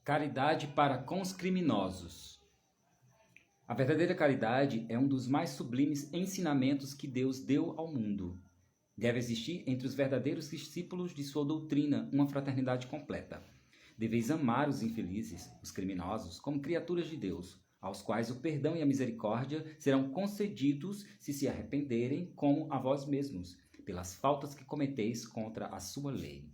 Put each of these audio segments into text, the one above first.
Caridade para com os criminosos. A verdadeira caridade é um dos mais sublimes ensinamentos que Deus deu ao mundo. Deve existir entre os verdadeiros discípulos de sua doutrina uma fraternidade completa. Deveis amar os infelizes, os criminosos, como criaturas de Deus, aos quais o perdão e a misericórdia serão concedidos se arrependerem como a vós mesmos, pelas faltas que cometeis contra a sua lei.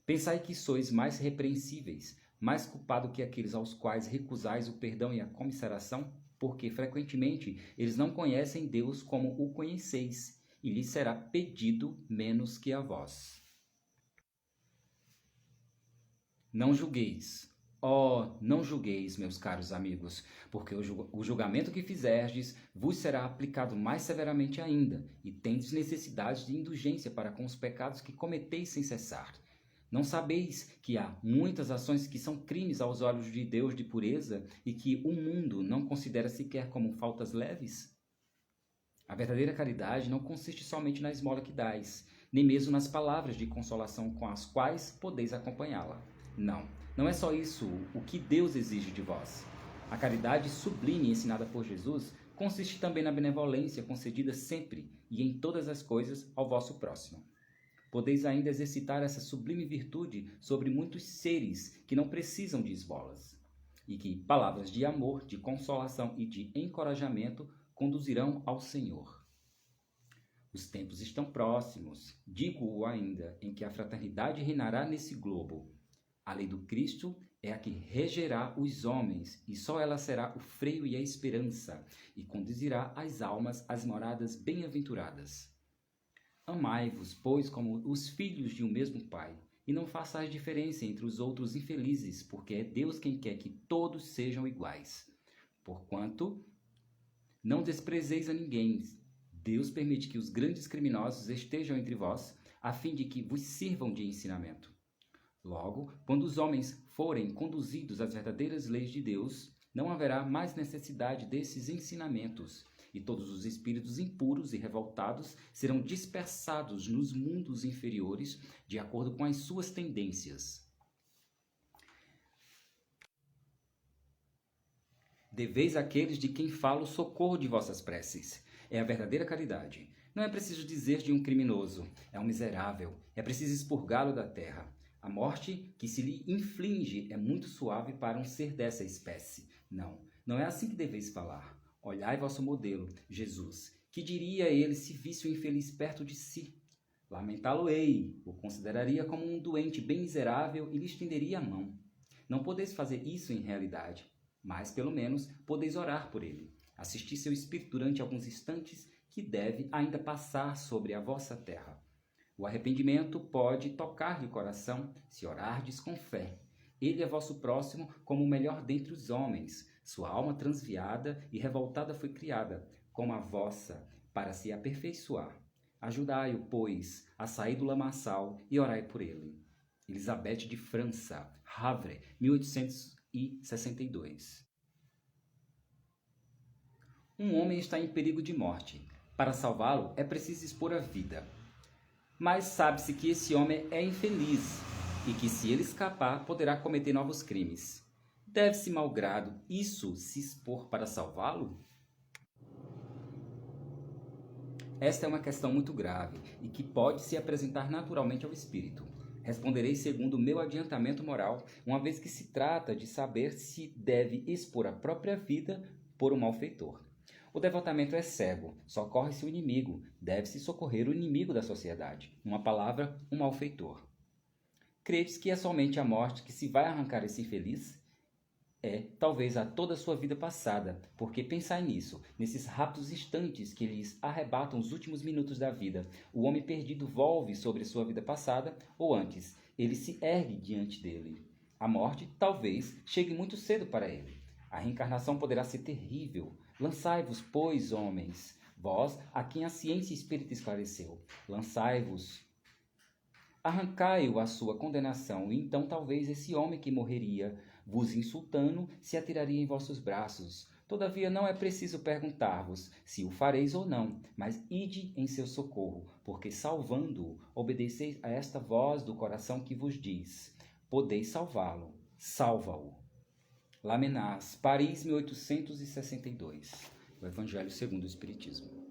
Pensai que sois mais repreensíveis, mais culpado que aqueles aos quais recusais o perdão e a comisseração, porque frequentemente eles não conhecem Deus como o conheceis, e lhes será pedido menos que a vós. Não julgueis. Oh, não julgueis, meus caros amigos, porque o julgamento que fizerdes vos será aplicado mais severamente ainda, e tendes necessidade de indulgência para com os pecados que cometeis sem cessar. Não sabeis que há muitas ações que são crimes aos olhos de Deus de pureza e que o mundo não considera sequer como faltas leves? A verdadeira caridade não consiste somente na esmola que dais, nem mesmo nas palavras de consolação com as quais podeis acompanhá-la. Não é só isso o que Deus exige de vós. A caridade sublime ensinada por Jesus consiste também na benevolência concedida sempre e em todas as coisas ao vosso próximo. Podeis ainda exercitar essa sublime virtude sobre muitos seres que não precisam de esmolas, e que palavras de amor, de consolação e de encorajamento conduzirão ao Senhor. Os tempos estão próximos, digo-o ainda, em que a fraternidade reinará nesse globo. A lei do Cristo é a que regerá os homens, e só ela será o freio e a esperança, e conduzirá as almas às moradas bem-aventuradas. Amai-vos, pois, como os filhos de um mesmo Pai, e não façais diferença entre os outros infelizes, porque é Deus quem quer que todos sejam iguais. Porquanto, não desprezeis a ninguém. Deus permite que os grandes criminosos estejam entre vós, a fim de que vos sirvam de ensinamento. Logo, quando os homens forem conduzidos às verdadeiras leis de Deus, não haverá mais necessidade desses ensinamentos, e todos os espíritos impuros e revoltados serão dispersados nos mundos inferiores de acordo com as suas tendências. Deveis àqueles de quem falo o socorro de vossas preces. É a verdadeira caridade. Não é preciso dizer de um criminoso, é um miserável, é preciso expurgá-lo da terra. A morte que se lhe inflige é muito suave para um ser dessa espécie. Não é assim que deveis falar. Olhai vosso modelo, Jesus. Que diria ele se visse o infeliz perto de si? Lamentá-lo-ei, o consideraria como um doente bem miserável e lhe estenderia a mão. Não podeis fazer isso em realidade, mas pelo menos podeis orar por ele. Assistir seu espírito durante alguns instantes que deve ainda passar sobre a vossa terra. O arrependimento pode tocar-lhe o coração se orardes com fé. Ele é vosso próximo como o melhor dentre os homens. Sua alma transviada e revoltada foi criada, como a vossa, para se aperfeiçoar. Ajudai-o, pois, a sair do lamaçal e orai por ele. Elizabeth de França, Havre, 1862. Um homem está em perigo de morte. Para salvá-lo, é preciso expor a vida. Mas sabe-se que esse homem é infeliz e que, se ele escapar, poderá cometer novos crimes. Deve-se, malgrado isso, se expor para salvá-lo? Esta é uma questão muito grave e que pode se apresentar naturalmente ao espírito. Responderei segundo o meu adiantamento moral, uma vez que se trata de saber se deve expor a própria vida por um malfeitor. O devotamento é cego, socorre-se o inimigo, deve-se socorrer o inimigo da sociedade, numa palavra, um malfeitor. Credes que é somente a morte que se vai arrancar esse infeliz? É, talvez, a toda a sua vida passada, porque pensai nisso, nesses rápidos instantes que lhes arrebatam os últimos minutos da vida, o homem perdido volve sobre sua vida passada, ou antes, ele se ergue diante dele. A morte, talvez, chegue muito cedo para ele. A reencarnação poderá ser terrível. Lançai-vos, pois, homens, vós, a quem a ciência espírita esclareceu, lançai-vos. Arrancai-o à sua condenação, e então talvez esse homem que morreria, vos insultando, se atiraria em vossos braços. Todavia não é preciso perguntar-vos se o fareis ou não, mas ide em seu socorro, porque salvando-o, obedeceis a esta voz do coração que vos diz: podeis salvá-lo. salva-o. Lamennais, Paris, 1862. O Evangelho segundo o Espiritismo.